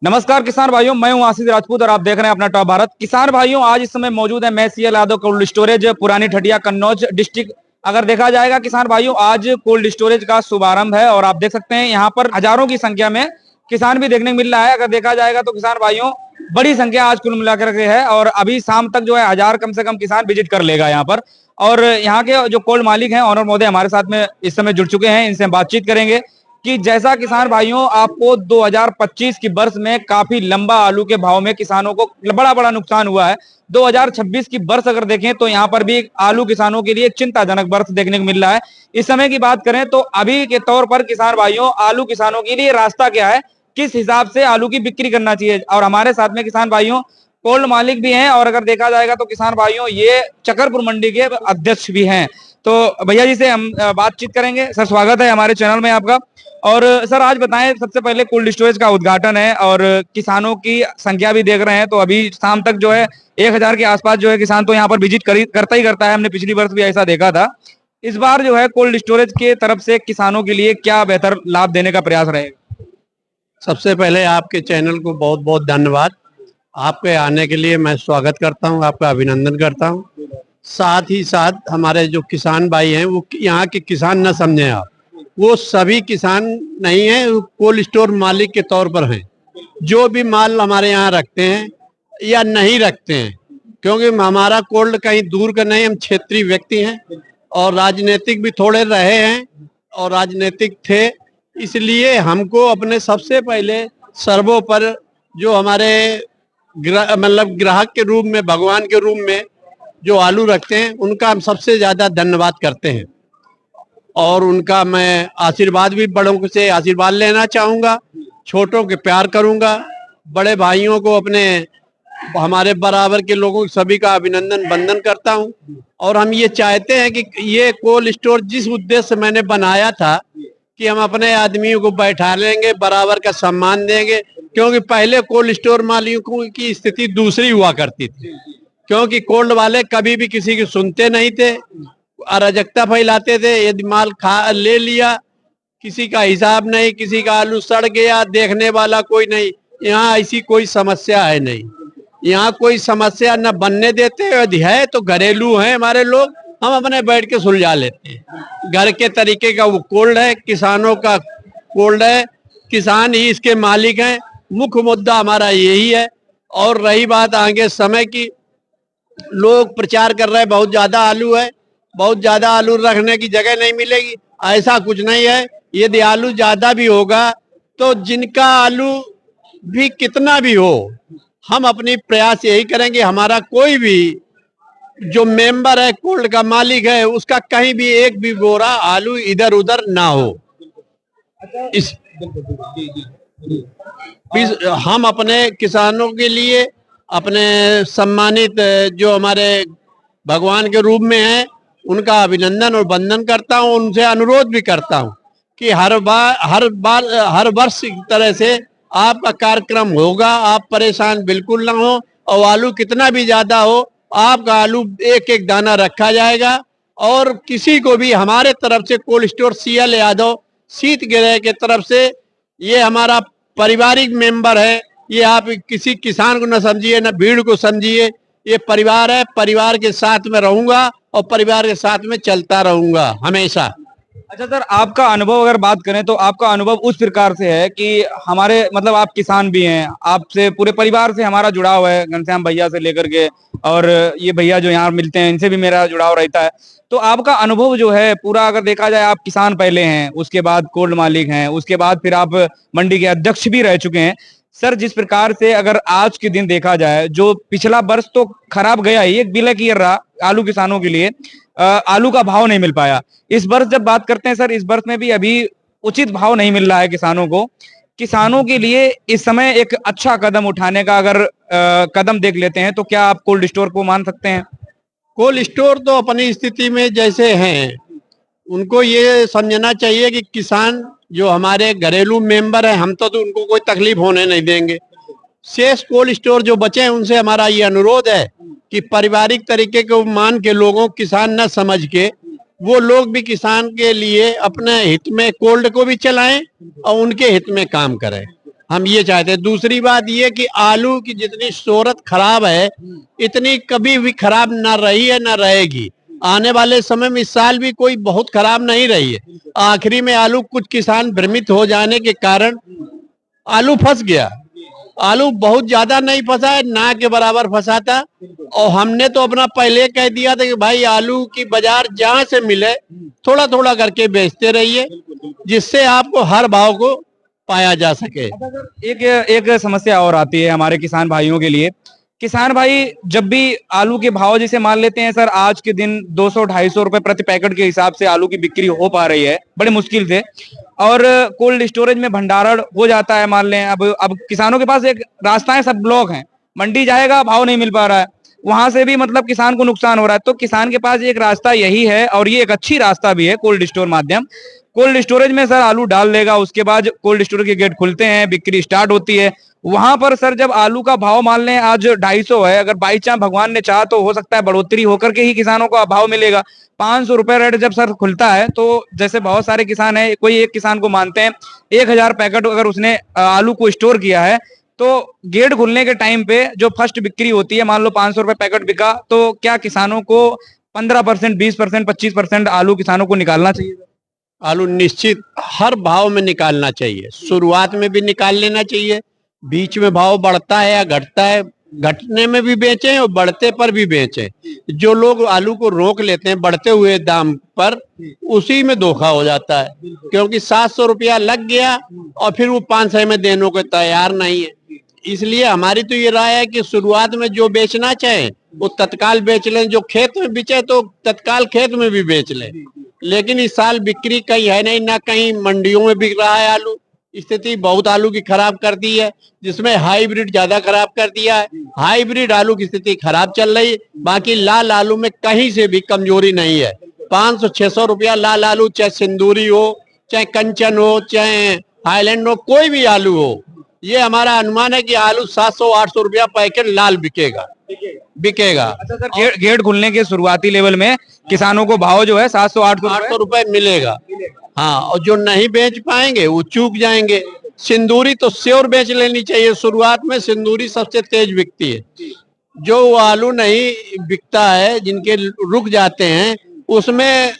नमस्कार किसान भाइयों, मैं हूं आशीष राजपूत और आप देख रहे हैं अपना टॉप भारत। किसान भाइयों, आज इस समय मौजूद है मैं सीएल यादव कोल्ड स्टोरेज, पुरानी ठटिया, कन्नौज डिस्ट्रिक्ट। अगर देखा जाएगा किसान भाइयों, आज कोल्ड स्टोरेज का शुभारंभ है और आप देख सकते हैं यहाँ पर हजारों की संख्या में किसान भी देखने को मिल रहा है। अगर देखा जाएगा तो किसान भाइयों, बड़ी संख्या आज कुल मिलाकर के है और अभी शाम तक जो है 1000 कम से कम किसान विजिट कर लेगा यहाँ पर। और यहाँ के जो कोल्ड मालिक हैं, ऑनर महोदय हमारे साथ में इस समय जुड़ चुके हैं, इनसे हम बातचीत करेंगे कि जैसा किसान भाइयों आपको 2025 की बरस में काफी लंबा आलू के भाव में किसानों को बड़ा बड़ा नुकसान हुआ है। 2026 की बरस अगर देखें तो यहाँ पर भी आलू किसानों के लिए चिंताजनक बरस देखने को मिल रहा है। इस समय की बात करें तो अभी के तौर पर किसान भाइयों, आलू किसानों के लिए रास्ता क्या है, किस हिसाब से आलू की बिक्री करना चाहिए। और हमारे साथ में किसान भाइयों कोल्ड मालिक भी हैं और अगर देखा जाएगा तो किसान भाइयों ये चकरपुर मंडी के अध्यक्ष भी हैं। तो भैया जी से हम बातचीत करेंगे। सर, स्वागत है हमारे चैनल में आपका। और सर, आज बताएं, सबसे पहले कोल्ड स्टोरेज का उद्घाटन है और किसानों की संख्या भी देख रहे हैं तो अभी शाम तक जो है 1000 के आसपास जो है किसान तो यहाँ पर विजिट करता ही करता है। हमने पिछली वर्ष भी ऐसा देखा था। इस बार जो है कोल्ड स्टोरेज के तरफ से किसानों के लिए क्या बेहतर लाभ देने का प्रयास रहेगा? सबसे पहले आपके चैनल को बहुत बहुत धन्यवाद। आपके आने के लिए मैं स्वागत करता हूं, आपका अभिनंदन करता हूं। साथ ही साथ हमारे जो किसान भाई हैं वो यहाँ के किसान न समझें आप, वो सभी किसान नहीं हैं, वो कोल्ड स्टोर मालिक के तौर पर हैं। जो भी माल हमारे यहाँ रखते हैं या नहीं रखते हैं, क्योंकि हमारा कोल्ड कहीं दूर का नहीं, हम क्षेत्रीय व्यक्ति हैं और राजनीतिक भी थोड़े रहे हैं और राजनीतिक थे, इसलिए हमको अपने सबसे पहले सर्वों पर जो हमारे मतलब ग्राहक के रूप में, भगवान के रूप में जो आलू रखते हैं उनका हम सबसे ज्यादा धन्यवाद करते हैं और उनका मैं आशीर्वाद भी, बड़ों से आशीर्वाद लेना चाहूंगा, छोटों के प्यार करूंगा, बड़े भाइयों को, अपने हमारे बराबर के लोगों सभी का अभिनंदन वंदन करता हूं। और हम ये चाहते हैं कि ये कोल्ड स्टोर जिस उद्देश्य से मैंने बनाया था कि हम अपने आदमियों को बैठा लेंगे, बराबर का सम्मान देंगे, क्योंकि पहले कोल्ड स्टोर मालिकों की स्थिति दूसरी हुआ करती थी, क्योंकि कोल्ड वाले कभी भी किसी की सुनते नहीं थे, अराजकता फैलाते थे। यदि माल ले लिया, किसी का हिसाब नहीं, किसी का आलू सड़ गया, देखने वाला कोई नहीं। यहाँ ऐसी कोई समस्या है नहीं, यहाँ कोई समस्या न बनने देते। यदि है तो घरेलू हैं हमारे लोग, हम अपने बैठ के सुलझा लेते हैं। घर के तरीके का वो कोल्ड है, किसानों का कोल्ड है, किसान ही इसके मालिक हैं। मुख्य मुद्दा हमारा यही है। और रही बात आगे समय की, लोग प्रचार कर रहे हैं बहुत ज्यादा आलू है, बहुत ज्यादा आलू रखने की जगह नहीं मिलेगी। ऐसा कुछ नहीं है। यदि आलू ज्यादा भी होगा तो जिनका आलू भी कितना भी हो, हम अपनी प्रयास यही करेंगे, हमारा कोई भी जो मेंबर है, कोल्ड का मालिक है, उसका कहीं भी एक भी बोरा आलू इधर उधर ना हो। इस हम अपने किसानों के लिए, अपने सम्मानित जो हमारे भगवान के रूप में हैं, उनका अभिनंदन और वंदन करता हूं। उनसे अनुरोध भी करता हूं कि हर वर्ष की तरह से आपका कार्यक्रम होगा, आप परेशान बिल्कुल ना हो। और आलू कितना भी ज्यादा हो, आपका आलू एक एक दाना रखा जाएगा। और किसी को भी हमारे तरफ से, कोल्ड स्टोर सीएल यादव शीत गृह के तरफ से, ये हमारा पारिवारिक मेंबर है। ये आप किसी किसान को न समझिए, न भीड़ को समझिए, ये परिवार है। परिवार के साथ में रहूंगा और परिवार के साथ में चलता रहूंगा हमेशा। अच्छा सर, आपका अनुभव अगर बात करें तो आपका अनुभव उस प्रकार से है कि हमारे मतलब आप किसान भी हैं, आपसे पूरे परिवार से हमारा जुड़ाव है, घनश्याम भैया से लेकर के, और ये भैया जो यहाँ मिलते हैं इनसे भी मेरा जुड़ाव रहता है। तो आपका अनुभव जो है पूरा, अगर देखा जाए, आप किसान पहले हैं, उसके बाद कोल्ड मालिक हैं, उसके बाद फिर आप मंडी के अध्यक्ष भी रह चुके हैं। सर, जिस प्रकार से अगर आज के दिन देखा जाए, जो पिछला वर्ष तो खराब गया ही, एक विलय ईयर रहा आलू किसानों के लिए, आलू का भाव नहीं मिल पाया। इस वर्ष जब बात करते हैं सर, इस वर्ष में भी अभी उचित भाव नहीं मिल रहा है किसानों को। किसानों के लिए इस समय एक अच्छा कदम उठाने का अगर कदम देख लेते हैं तो क्या आप कोल्ड स्टोर को मान सकते हैं? कोल्ड स्टोर तो अपनी स्थिति में जैसे हैं, उनको ये समझना चाहिए कि किसान जो हमारे घरेलू मेंबर हैं, हम तो उनको कोई तकलीफ होने नहीं देंगे। शेष कोल्ड स्टोर जो बचे हैं, उनसे हमारा ये अनुरोध है कि पारिवारिक तरीके को मान के लोगों, किसान न समझ के, वो लोग भी किसान के लिए अपने हित में कोल्ड को भी चलाएं और उनके हित में काम करें। हम ये चाहते हैं। दूसरी बात ये कि आलू की जितनी शोहरत खराब है, इतनी कभी भी खराब ना रही है ना रहेगी। आने वाले समय में इस साल भी कोई बहुत खराब नहीं रही है। आखिरी में आलू कुछ किसान भ्रमित हो जाने के कारण आलू फंस गया। आलू बहुत ज्यादा नहीं फंसा है, ना के बराबर फंसा था। और हमने तो अपना पहले कह दिया था कि भाई आलू की बाजार जहां से मिले थोड़ा थोड़ा करके बेचते रहिए, जिससे आपको हर भाव को पाया जा सके। एक एक समस्या और आती है हमारे किसान भाइयों के लिए। किसान भाई जब भी आलू के भाव जैसे मान लेते हैं सर, आज के दिन 200-250 रुपए प्रति पैकेट के हिसाब से आलू की बिक्री हो पा रही है बड़े मुश्किल से, और कोल्ड स्टोरेज में भंडारण हो जाता है मान लें। अब किसानों के पास एक रास्ता है, सब ब्लॉक हैं, मंडी जाएगा भाव नहीं मिल पा रहा है, वहां से भी मतलब किसान को नुकसान हो रहा है। तो किसान के पास एक रास्ता यही है, और ये एक अच्छी रास्ता भी है, कोल्ड स्टोर माध्यम। कोल्ड स्टोरेज में सर आलू डाल देगा, उसके बाद कोल्ड स्टोरेज के गेट खुलते हैं, बिक्री स्टार्ट होती है। वहां पर सर जब आलू का भाव मान लें आज 250 है, अगर बाई चांस भगवान ने चाहा तो हो सकता है बढ़ोतरी होकर के ही किसानों को भाव मिलेगा। 500 रुपए रेट जब सर खुलता है, तो जैसे बहुत सारे किसान है, कोई एक किसान को मानते हैं 1000 पैकेट अगर उसने आलू को स्टोर किया है, तो गेट खुलने के टाइम पे जो फर्स्ट बिक्री होती है, मान लो 500 रुपए पैकेट बिका, तो क्या किसानों को 15%, 20%, 25% आलू किसानों को निकालना चाहिए? आलू निश्चित हर भाव में निकालना चाहिए। शुरुआत में भी निकाल लेना चाहिए, बीच में भाव बढ़ता है या घटता है, घटने में भी बेचें और बढ़ते पर भी बेचें। जो लोग आलू को रोक लेते हैं बढ़ते हुए दाम पर, उसी में धोखा हो जाता है, क्योंकि 700 रुपया लग गया और फिर वो 500 में देने को तैयार नहीं है। इसलिए हमारी तो ये राय है कि शुरुआत में जो बेचना चाहे वो तत्काल बेच लें, जो खेत में बिचे तो तत्काल खेत में भी बेच लें। लेकिन इस साल बिक्री कहीं है नहीं, ना कहीं मंडियों में बिक रहा है आलू। स्थिति बहुत आलू की खराब कर दी है, जिसमें हाइब्रिड ज्यादा खराब कर दिया है। हाइब्रिड आलू की स्थिति खराब चल रही है, बाकी लाल आलू में कहीं से भी कमजोरी नहीं है। 500-600 रुपया लाल आलू, चाहे सिंदूरी हो, चाहे कंचन हो, चाहे हाईलैंड हो, कोई भी आलू हो, ये हमारा अनुमान है कि आलू 700-800 रुपया पैकेट लाल बिकेगा। अच्छा सर, गेट खुलने के शुरुआती लेवल में किसानों को भाव जो है 700-800 रुपए मिलेगा। हाँ, और जो नहीं बेच पाएंगे वो चूक जाएंगे। सिंदूरी तो श्योर बेच लेनी चाहिए, शुरुआत में सिंदूरी सबसे तेज बिकती है। जो आलू नहीं बिकता है, जिनके रुक जाते हैं, उसमें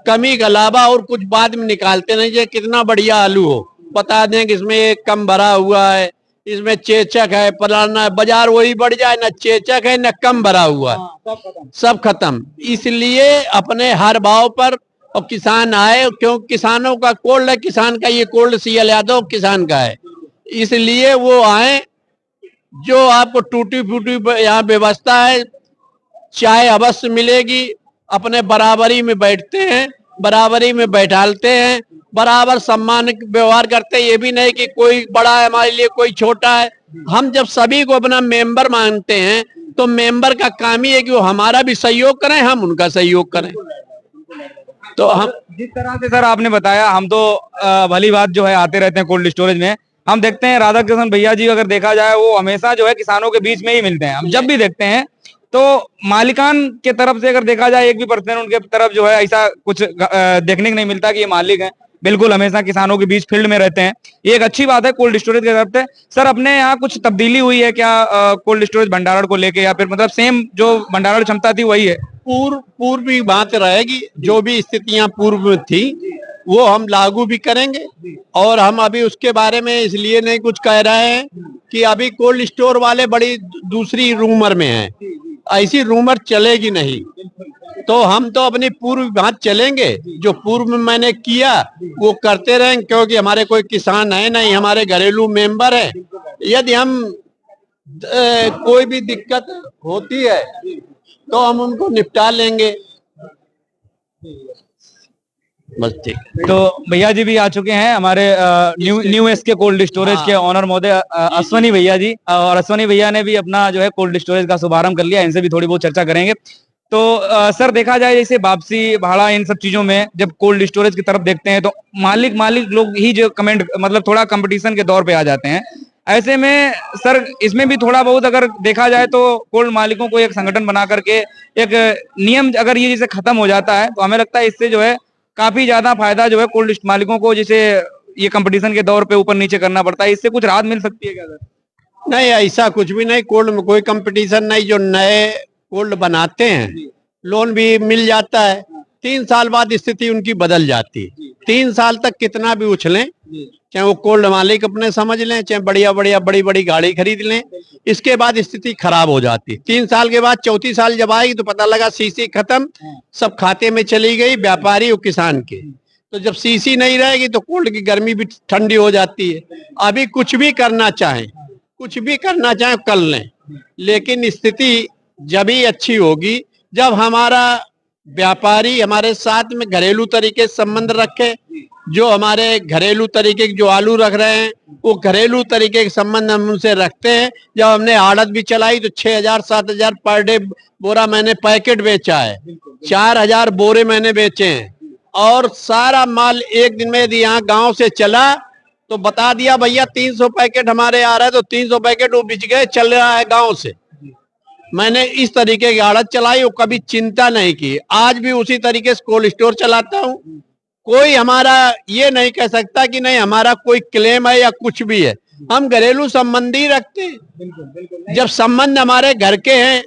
कमी के अलावा और कुछ बाद में निकालते नहीं। जो कितना बढ़िया आलू हो, बता दें कि इसमें एक कम भरा हुआ है, इसमें चेचक है, फलाना है, बाजार वही बढ़ जाए, ना चेचक है ना कम भरा हुआ है, सब खत्म। इसलिए अपने हर भाव पर और किसान आए, क्यों किसानों का कोल्ड है, किसान का ये कोल्ड CL यादव किसान का है, इसलिए वो आए। जो आपको टूटी फूटी यहाँ व्यवस्था है, चाय अवश्य मिलेगी, अपने बराबरी में बैठते हैं, बराबरी में बैठालते हैं, बराबर सम्मान व्यवहार करते हैं। ये भी नहीं कि कोई बड़ा है हमारे लिए कोई छोटा है। हम जब सभी को अपना मेंबर मानते हैं, तो मेंबर का काम ही है कि वो हमारा भी सहयोग करें, हम उनका सहयोग करें। तो हम जिस तरह से सर आपने बताया, हम तो भली बात जो है आते रहते हैं कोल्ड स्टोरेज में। हम देखते हैं राधा कृष्ण भैया जी, अगर देखा जाए वो हमेशा जो है किसानों के बीच में ही मिलते हैं। हम जब भी देखते हैं तो मालिकान के तरफ से अगर देखा जाए 1% उनके तरफ जो है ऐसा कुछ देखने को नहीं मिलता कि ये मालिक है। बिल्कुल हमेशा किसानों के बीच फील्ड में रहते हैं, ये एक अच्छी बात है कोल्ड स्टोरेज की तरफ से। सर अपने यहाँ कुछ तब्दीली हुई है क्या कोल्ड स्टोरेज भंडारण को लेके, या फिर मतलब सेम जो भंडारण क्षमता थी वही है? पूर्व भी बात रहेगी, जो भी स्थितियां पूर्व में थी वो हम लागू भी करेंगे। और हम अभी उसके बारे में इसलिए नहीं कुछ कह रहे हैं कि अभी कोल्ड स्टोर वाले बड़ी दूसरी रूमर में हैं, ऐसी रूमर चलेगी नहीं। तो हम तो अपनी पूर्व बात चलेंगे, जो पूर्व में मैंने किया वो करते रहेंगे, क्योंकि हमारे कोई किसान है नहीं, हमारे घरेलू मेंबर है। यदि हम कोई भी दिक्कत होती है तो हम उनको निपटा लेंगे, बस ठीक। तो भैया जी भी आ चुके हैं हमारे न्यू एस के कोल्ड स्टोरेज के ऑनर महोदय अश्वनी भैया जी, और अश्वनी भैया ने भी अपना जो है कोल्ड स्टोरेज का शुभारंभ कर लिया। इनसे भी थोड़ी बहुत चर्चा करेंगे। तो सर देखा जाए जैसे वापसी भाड़ा इन सब चीजों में जब कोल्ड स्टोरेज की तरफ देखते हैं, तो मालिक लोग ही जो कमेंट मतलब थोड़ा कंपटीशन के दौर पे आ जाते हैं। ऐसे में सर इसमें भी थोड़ा बहुत अगर देखा जाए तो कोल्ड मालिकों को एक संगठन बना करके एक नियम अगर ये जैसे खत्म हो जाता है, तो हमें लगता है इससे जो है काफी ज्यादा फायदा जो है कोल्ड मालिकों को जैसे ये कंपटीशन के दौर पे ऊपर नीचे करना पड़ता है, इससे कुछ राहत मिल सकती है क्या सर? नहीं, ऐसा कुछ भी नहीं। कोल्ड में कोई कंपटीशन नहीं। जो नए कोल्ड बनाते हैं लोन भी मिल जाता है। 3 साल बाद स्थिति उनकी बदल जाती है। 3 साल तक कितना भी उछलें, चाहे वो कोल्ड मालिक अपने समझ लें, चाहे बड़ी बड़ी गाड़ी खरीद लें, इसके बाद स्थिति खराब हो जाती है। 3 साल के बाद चौथी साल जब आएगी तो पता लगा सीसी खत्म, सब खाते में चली गई, व्यापारी और किसान के। तो जब सीसी नहीं रहेगी तो कोल्ड की गर्मी भी ठंडी हो जाती है। अभी कुछ भी करना चाहें कर लें, लेकिन स्थिति जब ही अच्छी होगी जब हमारा व्यापारी हमारे साथ में घरेलू तरीके से संबंध रखे। जो हमारे घरेलू तरीके के जो आलू रख रहे हैं वो घरेलू तरीके के संबंध हम उनसे रखते हैं। जब हमने आड़त भी चलाई तो 6,000-7,000 पर डे बोरा मैंने पैकेट बेचा है, 4,000 बोरे मैंने बेचे हैं। और सारा माल एक दिन में यदि यहाँ गांव से चला तो बता दिया भैया 300 पैकेट हमारे आ रहा है, तो 300 पैकेट वो बिच गए, चल रहा है गांव से। मैंने इस तरीके की आड़त चलाई और कभी चिंता नहीं की। आज भी उसी तरीके से कोल्ड स्टोर चलाता हूँ। कोई हमारा ये नहीं कह सकता कि नहीं हमारा कोई क्लेम है या कुछ भी है। हम घरेलू संबंधी रखते हैं। जब संबंध हमारे घर के हैं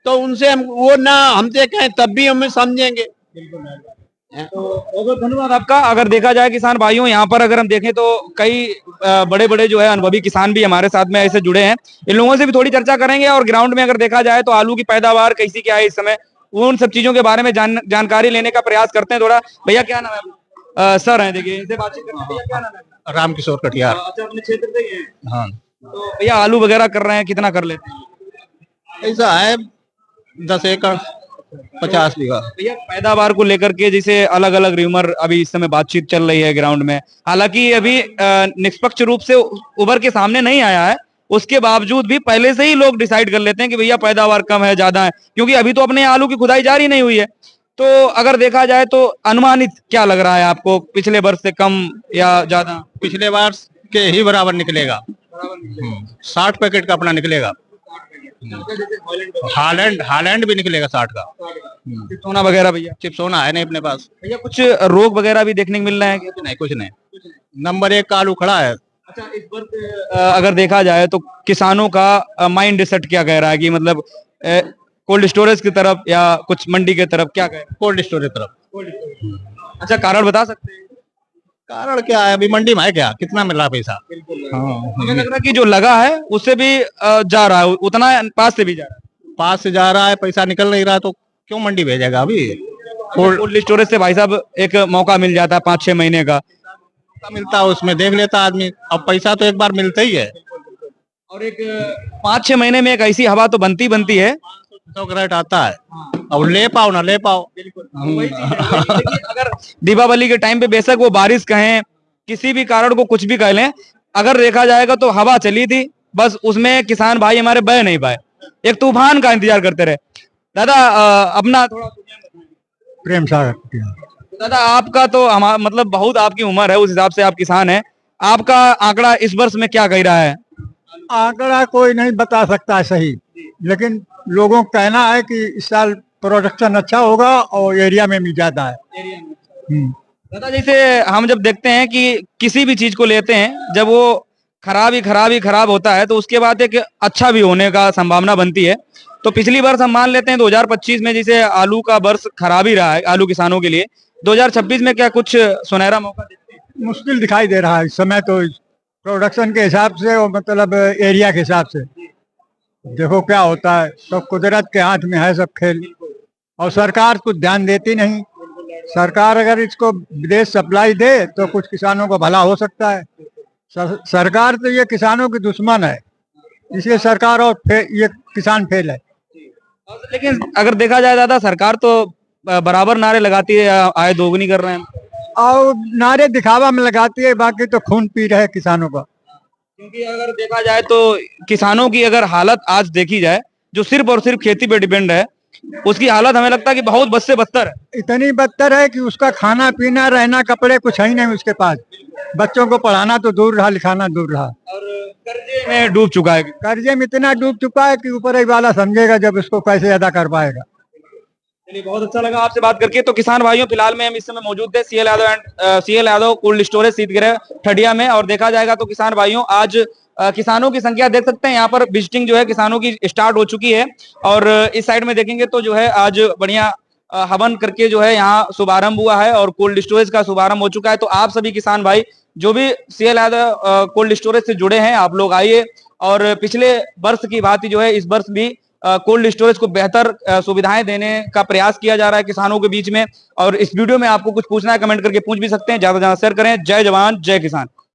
तो उनसे हम वो ना हमसे कहें तब भी हमें समझेंगे। तो बहुत बहुत धन्यवाद आपका। अगर देखा जाए किसान भाइयों, यहाँ पर अगर हम देखें तो कई बड़े बड़े जो है अनुभवी किसान भी हमारे साथ में ऐसे जुड़े हैं। इन लोगों से भी थोड़ी चर्चा करेंगे। और ग्राउंड में अगर देखा जाए तो आलू की पैदावार कैसी क्या है इस समय, उन सब चीजों के बारे में जानकारी लेने का प्रयास करते हैं थोड़ा। भैया क्या नाम है? सर हैं, देखिए इनसे बातचीत करते हैं। भैया क्या नाम है? रामकिशोर कटियार। अच्छा, अपने क्षेत्र से ही हैं? हाँ, तो भैया आलू वगैरह कर रहे हैं, कितना कर लेते हैं? ऐसा है 10 एकड़ 50 बीघा। भैया पैदावार को लेकर के जैसे अलग अलग र्यूमर अभी इस समय बातचीत चल रही है ग्राउंड में, हालांकि अभी निष्पक्ष रूप से उभर के सामने नहीं आया है, उसके बावजूद भी पहले से ही लोग डिसाइड कर लेते हैं कि भैया पैदावार कम है ज्यादा है, क्योंकि अभी तो अपने आलू की खुदाई जारी नहीं हुई है। तो अगर देखा जाए तो अनुमानित क्या लग रहा है आपको, पिछले वर्ष से कम या ज्यादा? पिछले बार के ही बराबर निकलेगा। 60 पैकेट का अपना निकलेगा। हालैंड भी निकलेगा 60 का। सोना वगैरह भैया? चिपसोना है नहीं अपने पास। भैया कुछ रोग वगैरह भी देखने को मिल रहे हैं क्या? कुछ नहीं। नंबर 1 का आलू खड़ा है। अच्छा, इस वर्ष अगर देखा जाए तो किसानों का माइंड सेट क्या कह रहा है कि मतलब कोल्ड स्टोरेज की तरफ या कुछ मंडी की तरफ, क्या कह रहा है? कोल्ड स्टोरेज तरफ। अच्छा, कारण बता सकते हैं? कारण क्या है, अभी मंडी में है क्या, कितना मिल रहा है पैसा? मुझे लग रहा है कि जो लगा है उससे भी जा रहा है, उतना पास से भी जा रहा है। पास से जा रहा है, पैसा निकल नहीं रहा तो क्यों मंडी भेजेगा अभी? कोल्ड स्टोरेज से भाई साहब एक मौका मिल जाता है 5-6 महीने का मिलता है, उसमें देख लेता आदमी। अब पैसा तो एक बार मिलता ही है। और एक 5-6 महीने में एक ऐसी हवा तो बनती है। 100 कैरेट आता है, अब ले पाओ ना ले पाओ। अगर दीपावली के टाइम पे बेशक वो बारिश कहें, किसी भी कारण को कुछ भी कह लें, अगर देखा जाएगा तो हवा चली थी, बस उसमें किसान भाई हमारे बह नहीं पाए, एक तूफान का इंतजार करते रहे। दादा अपना थोड़ा प्रेम सागर। दादा आपका तो हमारा मतलब बहुत आपकी उम्र है, उस हिसाब से आप किसान हैं, आपका आंकड़ा इस वर्ष में क्या कह रहा है? आंकड़ा कोई नहीं बता सकता है सही, लेकिन लोगों का कहना है कि इस साल प्रोडक्शन अच्छा होगा और एरिया में भी ज्यादा है। दादा जैसे हम जब देखते हैं कि किसी भी चीज को लेते हैं, जब वो खराब होता है तो उसके बाद एक अच्छा भी होने का संभावना बनती है। तो पिछली वर्ष हम मान लेते हैं 2025 में जैसे आलू का वर्ष खराब ही रहा है आलू किसानों के लिए, 2026 में क्या कुछ सुनहरा मौका देखते हैं? मुश्किल दिखाई दे रहा है इस समय तो, प्रोडक्शन के हिसाब से और मतलब एरिया के हिसाब से। देखो क्या होता है, तो कुदरत के हाथ में है सब खेल, और सरकार कुछ ध्यान देती नहीं। सरकार अगर इसको विदेश सप्लाई दे तो कुछ किसानों को भला हो सकता है। सरकार तो ये किसानों की दुश्मन है, इसलिए सरकार और ये किसान फेल है। लेकिन अगर देखा जाए दादा, सरकार तो बराबर नारे लगाती है, आय दोगुनी कर रहे हैं, और नारे दिखावा में लगाती है, बाकी तो खून पी रहे किसानों का। क्योंकि अगर देखा जाए तो किसानों की अगर हालत आज देखी जाए, जो सिर्फ और सिर्फ खेती पे डिपेंड है, उसकी हालत हमें लगता है कि बहुत बद से बदतर है। इतनी बदतर है कि उसका खाना पीना रहना कपड़े कुछ है ही नहीं उसके पास। बच्चों को पढ़ाना तो दूर रहा, लिखाना दूर रहा, और कर्जे में डूब चुका है। कर्जे में इतना डूब चुका है कि ऊपर ही वाला समझेगा जब इसको कैसे अदा कर पाएगा। चलिए, बहुत अच्छा लगा आपसे बात करके। तो किसान भाइयों, फिलहाल में हम इस समय मौजूद थे सीएल यादव कोल्ड स्टोरेज शीतगृह ठडिया में, और देखा जाएगा तो किसान भाइयों आज किसानों की संख्या देख सकते हैं, यहाँ पर विजिटिंग जो है किसानों की स्टार्ट हो चुकी है। और इस साइड में देखेंगे तो जो है आज बढ़िया हवन करके जो है यहाँ शुभारंभ हुआ है और कोल्ड स्टोरेज का शुभारंभ हो चुका है। तो आप सभी किसान भाई जो भी सीएल यादव कोल्ड स्टोरेज से जुड़े हैं, आप लोग आइए और पिछले वर्ष की भांति जो है इस वर्ष भी कोल्ड स्टोरेज को बेहतर सुविधाएं देने का प्रयास किया जा रहा है किसानों के बीच में। और इस वीडियो में आपको कुछ पूछना है, कमेंट करके पूछ भी सकते हैं। ज्यादा से ज्यादा शेयर करें। जय जवान जय किसान।